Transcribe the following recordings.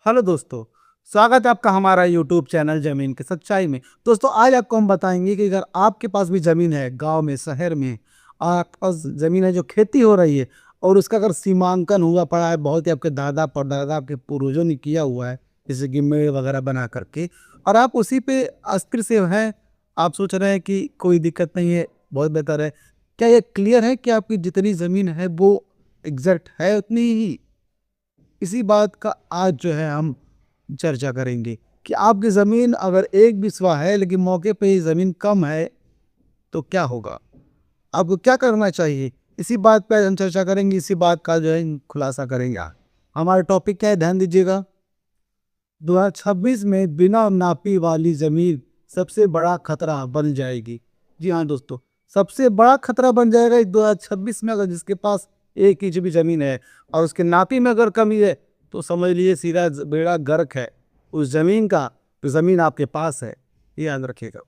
Hello दोस्तों, स्वागत है आपका हमारा यूट्यूब चैनल ज़मीन की सच्चाई में। दोस्तों आज आपको हम बताएंगे कि अगर आपके पास भी ज़मीन है, गांव में, शहर में, आपके पास ज़मीन है जो खेती हो रही है और उसका अगर सीमांकन हुआ पड़ा है, बहुत ही आपके दादा परदादा आपके पूर्वजों ने किया हुआ है, जैसे कि मेड़ वगैरह बना करके, और आप उसी पे अस्थिर से हैं, आप सोच रहे हैं कि कोई दिक्कत नहीं है, बहुत बेहतर है। क्या ये क्लियर है कि आपकी जितनी ज़मीन है वो एग्जैक्ट है उतनी ही? इसी बात का आज जो है हम चर्चा करेंगे कि आपकी ज़मीन अगर एक बिस्वा है लेकिन मौके पे ही ज़मीन कम है तो क्या होगा? आपको क्या करना चाहिए? इसी बात पे आज हम चर्चा करेंगे, इसी बात का जो है खुलासा करेंगे आज। हमारा टॉपिक क्या है, ध्यान दीजिएगा। 2026 में बिना नापी वाली ज़मीन सबसे बड़ा खतरा बन जाएगी। जी हाँ दोस्तों, सबसे बड़ा खतरा बन जाएगा इस 2026 में। अगर जिसके पास 1 इंच भी ज़मीन है और उसके नापी में अगर कमी है तो समझ लीजिए सीधा बेड़ा गर्क है उस ज़मीन का। तो ज़मीन आपके पास है, ये याद रखिएगा।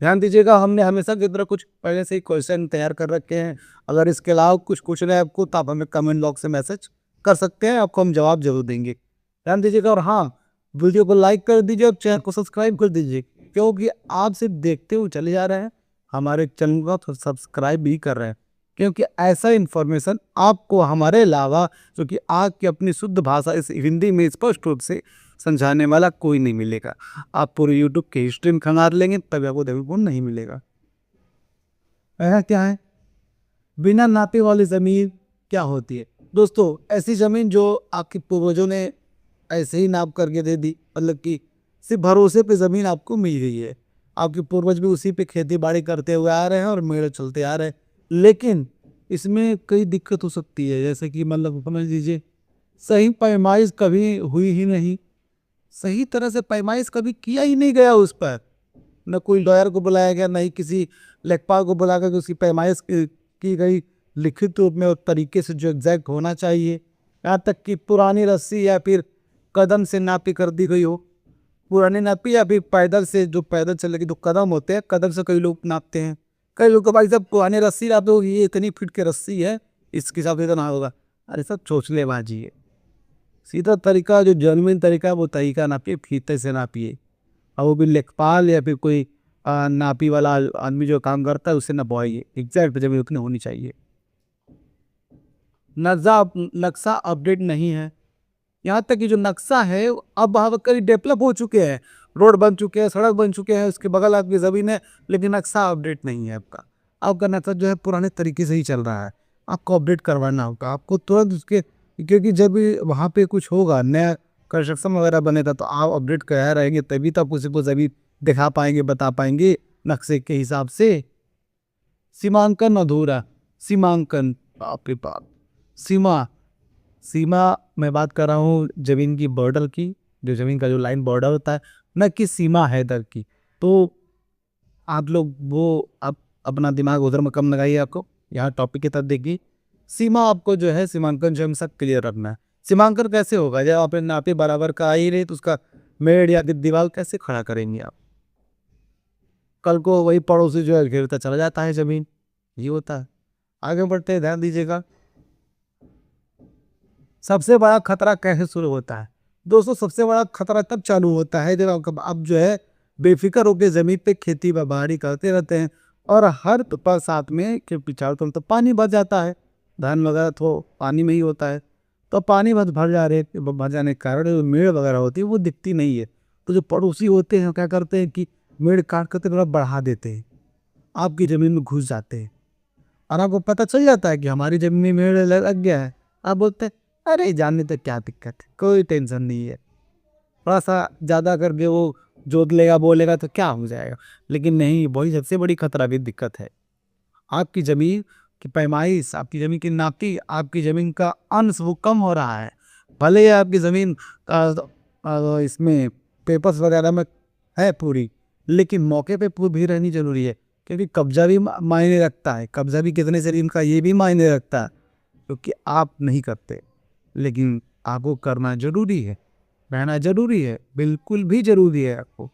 ध्यान दीजिएगा, हमने हमेशा की तरह कुछ पहले से ही क्वेश्चन तैयार कर रखे हैं। अगर इसके अलावा कुछ पूछना है आपको तो आप हमें कमेंट बॉक्स से मैसेज कर सकते हैं, आपको हम जवाब जरूर देंगे। ध्यान दीजिएगा, और हाँ, वीडियो को लाइक कर दीजिए और चैनल को सब्सक्राइब कर दीजिए, क्योंकि आप सिर्फ देखते हुए चले जा रहे हैं, हमारे चैनल को तो सब्सक्राइब भी कर रहे हैं, क्योंकि ऐसा इन्फॉर्मेशन आपको हमारे अलावा, जो कि आपकी अपनी शुद्ध भाषा इस हिंदी में स्पष्ट रूप से समझाने वाला कोई नहीं मिलेगा। आप पूरे यूट्यूब के हिस्ट्री में खंगार लेंगे तभी आपको देखने को नहीं मिलेगा। ऐसा क्या है बिना नापे वाली ज़मीन? क्या होती है दोस्तों? ऐसी ज़मीन जो आपके पूर्वजों ने ऐसे ही नाप करके दे दी, मतलब कि सिर्फ भरोसे पे ज़मीन आपको मिल गई है। आपके पूर्वज भी उसी पे खेती बाड़ी करते हुए आ रहे हैं और मेढ़ चलते आ रहे हैं, लेकिन इसमें कई दिक्कत हो सकती है। जैसे कि मतलब समझ लीजिए, सही पैमाइश कभी हुई ही नहीं, सही तरह से पैमाइश कभी किया ही नहीं गया उस पर। न कोई लॉयर को बुलाया गया, न ही किसी लेखपाल को बुला कर उसकी पैमाइश की गई लिखित रूप में और तरीके से जो एग्जैक्ट होना चाहिए। यहाँ तक कि पुरानी रस्सी या फिर कदम से नापी कर दी गई हो, पुरानी नापी या फिर पैदल से, जो पैदल चलने के जो कदम होते हैं, कदम से कई लोग नापते हैं। कई लोग को भाई साहब पुरानी रस्सी नापते हो, ये इतनी फीट की रस्सी है, इसके हिसाब से इतना होगा। अरे सब चोचलेबाजी है। सीधा तरीका जो जेन्युइन तरीका है वो तरीका नापिए, फीते से नापिए, और वो भी लेखपाल या फिर कोई नापी वाला आदमी जो काम करता है उससे नपवाइए। एग्जैक्ट जमीन उतनी होनी चाहिए। नक्शा अपडेट नहीं है। यहाँ तक कि जो नक्शा है अब वहाँ कई डेवलप हो चुके हैं, रोड बन चुके हैं, सड़क बन चुके हैं, उसके बगल आपकी ज़मीन है, लेकिन नक्शा अपडेट नहीं है आपका। आपका नक्शा जो है पुराने तरीके से ही चल रहा है, आपको अपडेट करवाना होगा। आपको तुरंत उसके, क्योंकि जब भी वहाँ पे कुछ होगा, नया कंस्ट्रक्शन वगैरह बनेगा, तो आप अपडेट करा रहेंगे तभी तो आप उसी को ज़मीन दिखा पाएंगे, बता पाएंगे नक्शे के हिसाब से। सीमांकन अधूरा। सीमांकन, बाप रे बाप। सीमा, सीमा मैं बात कर रहा हूँ ज़मीन की बॉर्डर की, जो ज़मीन का जो लाइन बॉर्डर होता है, न कि सीमा हैदर की। तो आप लोग वो आप अपना दिमाग उधर में कम लगाइए, आपको यहाँ टॉपिक की तरफ देखिए। सीमा आपको जो है सीमांकन जो है सब क्लियर रखना है। सीमांकन कैसे होगा? जब आपने नापे बराबर का आ ही रही तो उसका मेड़ या दीवार कैसे खड़ा करेंगे आप? कल को वही पड़ोसी जो है घेरता चला जाता है ज़मीन, ये होता है। आगे बढ़ते हैं, ध्यान दीजिएगा। सबसे बड़ा खतरा कैसे शुरू होता है? दोस्तों सबसे बड़ा खतरा तब चालू होता है जब आप जो है बेफिक्र होकर जमीन पे खेती बाड़ी करते रहते हैं और हर बरसात में के पिछाड़ तो पानी भर जाता है। धान वगैरह तो पानी में ही होता है, तो पानी भर जाने के कारण जो मेड़ वगैरह होती है वो दिखती नहीं है। तो जो पड़ोसी होते हैं क्या करते हैं कि मेड़ काट कर थोड़ा बढ़ा देते हैं, आपकी ज़मीन में घुस जाते हैं, और आपको पता चल जाता है कि हमारी ज़मीन में मेड़ लग गया है। आप बोलते हैं अरे जानने तो क्या दिक्कत है, कोई टेंशन नहीं है, थोड़ा सा ज़्यादा करके वो जोत लेगा बोलेगा तो क्या हो जाएगा। लेकिन नहीं, वही सबसे बड़ी खतरा भी दिक्कत है। आपकी ज़मीन की पैमाइश, आपकी ज़मीन की नापी, आपकी ज़मीन का अंश वो कम हो रहा है। भले ही आपकी ज़मीन इसमें पेपर्स वगैरह में है पूरी, लेकिन मौके पे भी रहनी जरूरी है, क्योंकि कब्जा भी मायने रखता है। कब्जा भी कितने जमीन का ये भी मायने रखता है, क्योंकि आप नहीं करते, लेकिन आपको करना जरूरी है, रहना जरूरी है, बिल्कुल भी जरूरी है आपको।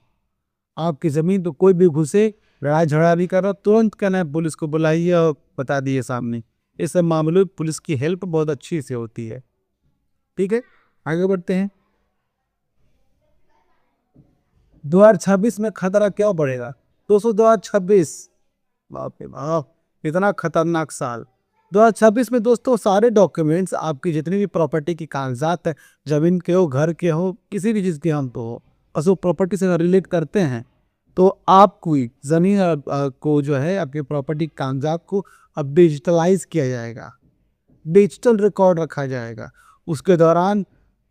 आपकी ज़मीन तो कोई भी घुसे, लड़ाई झगड़ा भी कर रहा, तुरंत कहना है पुलिस को बुलाइए और बता दिए सामने। इस सब मामलों में पुलिस की हेल्प बहुत अच्छी से होती है। ठीक है, आगे बढ़ते हैं। 2026 में खतरा क्यों बढ़ेगा दोस्तों? 2026 बाप रे बाप, इतना खतरनाक साल 2026 में दोस्तों। सारे डॉक्यूमेंट्स, आपकी जितनी भी प्रॉपर्टी की कागजात है, जमीन के हो, घर के हो, किसी भी चीज़ के हम तो हो, बस वो प्रॉपर्टी से रिलेट करते हैं, तो आपको ज़मीन को जो है, आपके प्रॉपर्टी कागजात को अब डिजिटलाइज किया जाएगा, डिजिटल रिकॉर्ड रखा जाएगा। उसके दौरान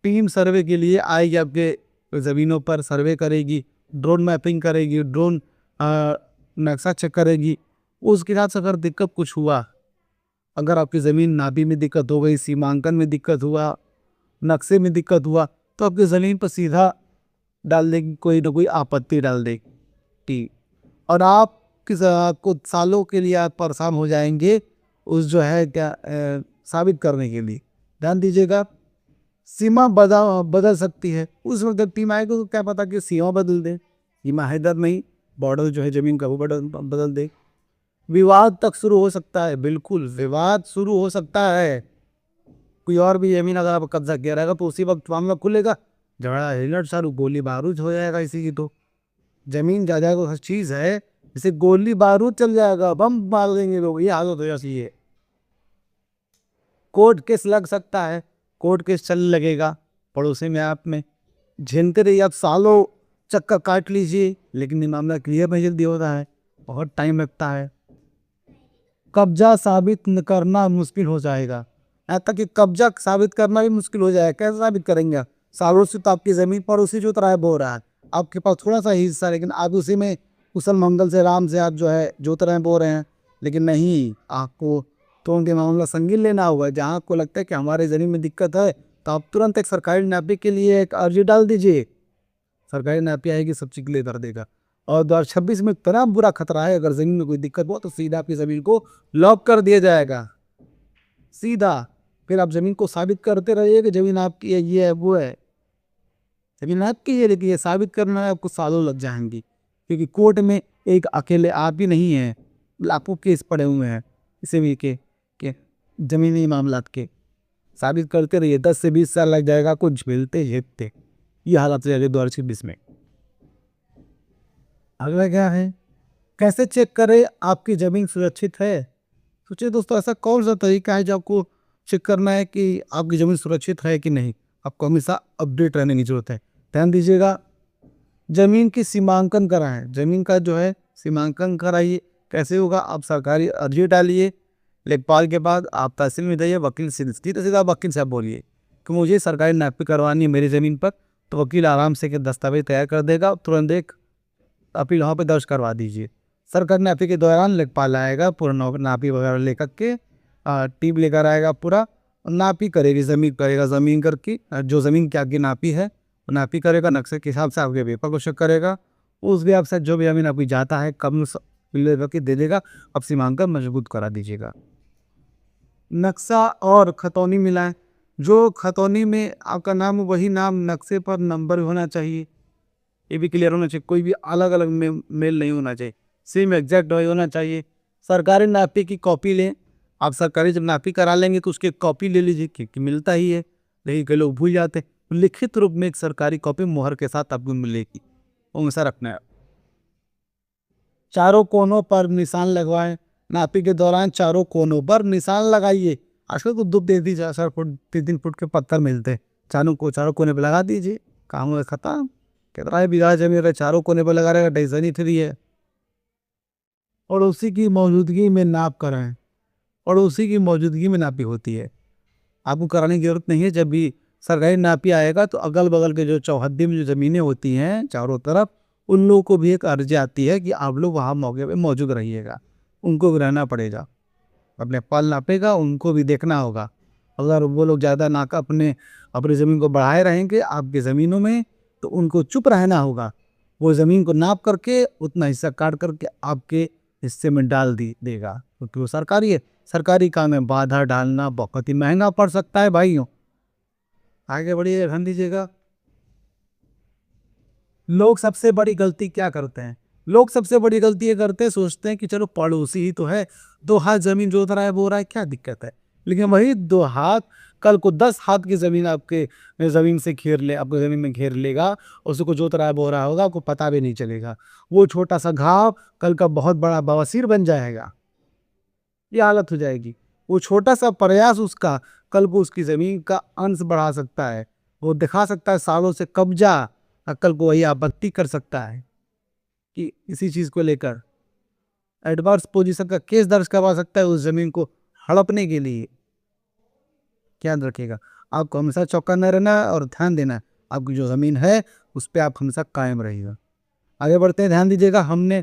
टीम सर्वे के लिए आएगी, आपके ज़मीनों पर सर्वे करेगी, ड्रोन मैपिंग करेगी, ड्रोन नक्शा चेक करेगी। उसके साथ अगर दिक्कत कुछ हुआ, अगर आपकी ज़मीन नापी में दिक्कत हो गई, सीमांकन में दिक्कत हुआ, नक्शे में दिक्कत हुआ, तो आपकी ज़मीन पर सीधा डाल देगी, कोई ना कोई आपत्ति डाल देगी, और आप को सालों के लिए आप परेशान हो जाएंगे उस जो है क्या साबित करने के लिए। ध्यान दीजिएगा, सीमा बदल सकती है। उस वक्त जब टीम आएगी तो क्या पता कि सीमा बदल दे, सीमा है इधर नहीं, बॉर्डर जो है ज़मीन का वो बदल दे। विवाद तक शुरू हो सकता है, बिल्कुल विवाद शुरू हो सकता है। कोई और भी ज़मीन अगर आप कब्जा किया रहेगा तो उसी वक्त मामला खुलेगा, झगड़ा हिलट सारू, गोली बारूद हो जाएगा इसी की। तो ज़मीन जायदाद को हर चीज़ है, जैसे गोली बारूद चल जाएगा, बम मार देंगे लोग, ये हालत हो जाती है। कोर्ट केस लग सकता है, कोर्ट केस चलने लगेगा पड़ोसी में, आप में झेलते रहिए, आप सालों चक्कर काट लीजिए, लेकिन ये मामला क्लियर नहीं जल्दी होता है, बहुत टाइम लगता है। कब्जा साबित करना मुश्किल हो जाएगा, यहाँ तक कि कब्जा साबित करना भी मुश्किल हो जाएगा। कैसे साबित करेंगे? सालों से तो आपकी ज़मीन पर उसी जो तरह बो रहा है, आपके पास थोड़ा सा ही हिस्सा, लेकिन आप उसी में कुशल मंगल से राम से आप जो है जो तरह बो रहे हैं। लेकिन नहीं, आपको तो उनके मामला संगीन लेना होगा। जहाँ आपको लगता है कि हमारे ज़मीन में दिक्कत है, तो आप तुरंत एक सरकारी नापी के लिए एक अर्जी डाल दीजिए, सरकारी नापी आएगी, सब चीज़ क्लियर कर देगा। और 2026 में इतना बुरा खतरा है, अगर ज़मीन में कोई दिक्कत हो तो सीधा आपकी ज़मीन को लॉक कर दिया जाएगा, सीधा। फिर आप ज़मीन को साबित करते रहिए कि ज़मीन आपकी है, ये है, वो है। ज़मीन आपकी है, लेकिन ये साबित करना है आपको सालों लग जाएंगी, क्योंकि कोर्ट में एक अकेले आप ही नहीं हैं, लाखों केस पड़े हुए हैं इसे भी के ज़मीनी मामलात के। साबित करते रहिए, 10 से 20 साल लग जाएगा कुछ झेलते झेलते। ये हालत है 2026 में। अगला क्या है, कैसे चेक करें आपकी ज़मीन सुरक्षित है? सोचिए दोस्तों, ऐसा कौन सा तरीका है जो आपको चेक करना है कि आपकी ज़मीन सुरक्षित है कि नहीं? आपको हमेशा अपडेट रहने की ज़रूरत है। ध्यान दीजिएगा, ज़मीन की सीमांकन कराएं, ज़मीन का जो है सीमांकन कराइए। कैसे होगा? आप सरकारी अर्जी डालिए, लेखपाल के बाद आप तहसील में जाइए, वकील से सीधा वकील साहब बोलिए कि मुझे सरकारी नापी करवानी है मेरी ज़मीन पर, तो वकील आराम से दस्तावेज तैयार कर देगा, तुरंत एक अपील वहाँ पर दर्ज करवा दीजिए। सरकारी नापी के दौरान लेखपाल आएगा, पूरा नापी वगैरह लेकर के टीम लेकर आएगा, पूरा नापी करेगी, ज़मीन करेगा, ज़मीन करके जो ज़मीन की आगे नापी है वो नापी करेगा, नक्शे के हिसाब से आपके पेपर को चेक करेगा। उस भी आपसे जो भी ज़मीन आपकी जाता है कम करके दे देगा, अब सीमांकन मजबूत करा दीजिएगा। नक्शा और खतौनी मिलाएं, जो खतौनी में आपका नाम वही नाम, नक्शे पर नंबर होना चाहिए, ये भी क्लियर होना चाहिए। कोई भी अलग अलग मेल नहीं होना चाहिए, सेम एग्जैक्ट वही होना चाहिए। सरकारी नापी की कॉपी लें, आप सरकारी जब नापी करा लेंगे तो उसकी कॉपी ले लीजिए, क्योंकि मिलता ही है, लेकिन कई लोग भूल जाते हैं। तो लिखित रूप में एक सरकारी कॉपी मोहर के साथ आपको मिलेगी, वो हमेशा रखना है। चारों कोनों पर निशान लगवाएं, नापी के दौरान चारों कोनों पर निशान लगाइए। आजकल तो 2-3 फुट 3-3 फुट के पत्थर मिलते हैं, चारों कोने पर लगा दीजिए, काम है खत्म। कितना है बीघा जमीन है, चारों कोने पर लगा रहेगा, टेंशन ही फ्री है। और उसी की मौजूदगी में नाप कराएं, और उसी की मौजूदगी में नापी होती है, आपको कराने की जरूरत नहीं है। जब भी सरकारी नापी आएगा तो अगल बगल के जो चौहद्दी में जो ज़मीनें होती हैं चारों तरफ, उन लोगों को भी एक अर्जी आती है कि आप लोग वहाँ मौके पे मौजूद रहिएगा, उनको भी रहना पड़ेगा। अपने पाल नापेगा, उनको भी देखना होगा। अगर वो लोग ज़्यादा नाका अपनी ज़मीन को बढ़ाए रहेंगे आपकी ज़मीनों में, तो उनको चुप रहना होगा। वो ज़मीन को नाप करके उतना हिस्सा काट करके आपके हिस्से में डाल देगा, क्योंकि वो सरकारी है। सरकारी काम में बाधा डालना बहुत ही महंगा पड़ सकता है भाइयों। आगे बढ़िए, ध्यान दीजिएगा। लोग सबसे बड़ी गलती क्या करते हैं? लोग सबसे बड़ी गलती ये करते हैं, सोचते हैं कि चलो पड़ोसी ही तो है, 2 हाथ ज़मीन जोत रहा है, बो रहा है, क्या दिक्कत है। लेकिन वही 2 हाथ कल को 10 हाथ की ज़मीन आपके ज़मीन से घेर ले, आपको ज़मीन में घेर लेगा, उसको जोत रहा है बो रहा होगा, आपको पता भी नहीं चलेगा। वो छोटा सा घाव कल का बहुत बड़ा बवासीर बन जाएगा, ये हालत हो जाएगी। वो छोटा सा प्रयास उसका कल को उसकी ज़मीन का अंश बढ़ा सकता है, वो दिखा सकता है सालों से कब्जा, कल को वही आपत्ति कर सकता है कि इसी चीज़ को लेकर एडवर्स पोजीशन का केस दर्ज करवा सकता है उस ज़मीन को हड़पने के लिए। ध्यान रखिएगा, आपको हमेशा चौकन्ना रहना है और ध्यान देना है, आपकी जो ज़मीन है उस पर आप हमेशा कायम रहिएगा। आगे बढ़ते हैं, ध्यान दीजिएगा। हमने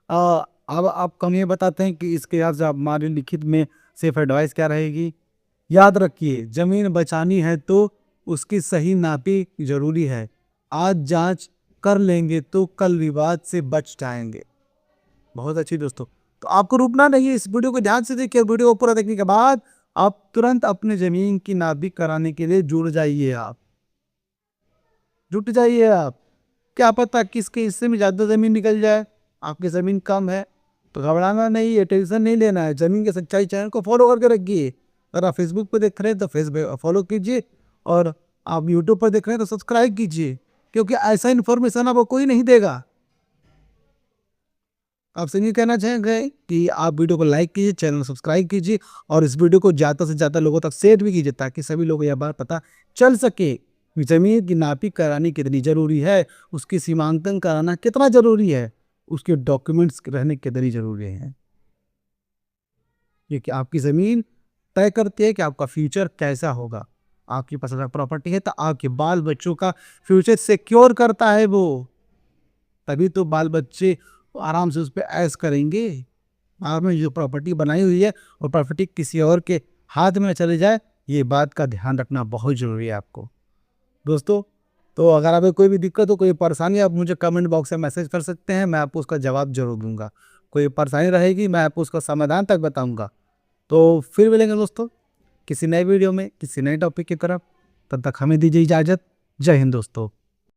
अब आपको हम ये बताते हैं कि इसके हिसाब से हमारी लिखित में सेफ एडवाइस क्या रहेगी। याद रखिए, ज़मीन बचानी है तो उसकी सही नापी जरूरी है। आज जांच कर लेंगे तो कल विवाद से बच जाएंगे। बहुत अच्छी दोस्तों, तो आपको रुकना नहीं है, इस वीडियो को ध्यान से देखिए। वीडियो को पूरा देखने के बाद आप तुरंत अपने ज़मीन की नापी कराने के लिए जुड़ जाइए, आप जुट जाइए। आप क्या पता किसके हिस्से में ज़्यादा ज़मीन निकल जाए, आपकी ज़मीन कम है तो घबराना नहीं है, टेंशन नहीं लेना है। ज़मीन के सच्चाई चैनल को फॉलो करके रखिए। अगर आप फेसबुक पर देख रहे हैं तो फेसबुक फॉलो कीजिए, और आप यूट्यूब पर देख रहे हैं तो सब्सक्राइब कीजिए, क्योंकि ऐसा इन्फॉर्मेशन आपको कोई नहीं देगा। आपसे ये कहना चाहेंगे कि आप वीडियो को लाइक कीजिए, चैनल सब्सक्राइब कीजिए, और इस वीडियो को ज़्यादा से ज़्यादा लोगों तक शेयर भी कीजिए, ताकि सभी लोगों को यह बात पता चल सके कि ज़मीन की नापी करानी कितनी ज़रूरी है, उसकी सीमांकन कराना कितना ज़रूरी है, उसके डॉक्यूमेंट्स रहने कितनी ज़रूरी हैं। क्योंकि आपकी ज़मीन तय करती है कि आपका फ्यूचर कैसा होगा। आपकी पसंद का प्रॉपर्टी है तो आपके बाल बच्चों का फ्यूचर सिक्योर करता है वो, तभी तो बाल बच्चे आराम से उस पर ऐश करेंगे। आपने जो प्रॉपर्टी बनाई हुई है और प्रॉपर्टी किसी और के हाथ में चले जाए, ये बात का ध्यान रखना बहुत ज़रूरी है आपको दोस्तों। तो अगर आपको कोई भी दिक्कत हो, कोई परेशानी, आप मुझे कमेंट बॉक्स में मैसेज कर सकते हैं, मैं आपको उसका जवाब जरूर दूंगा। कोई परेशानी रहेगी मैं आपको उसका समाधान तक बताऊंगा। तो फिर मिलेंगे दोस्तों किसी नए वीडियो में, किसी नए टॉपिक की तरफ। तब तक हमें दीजिए इजाज़त। जय हिंद दोस्तों।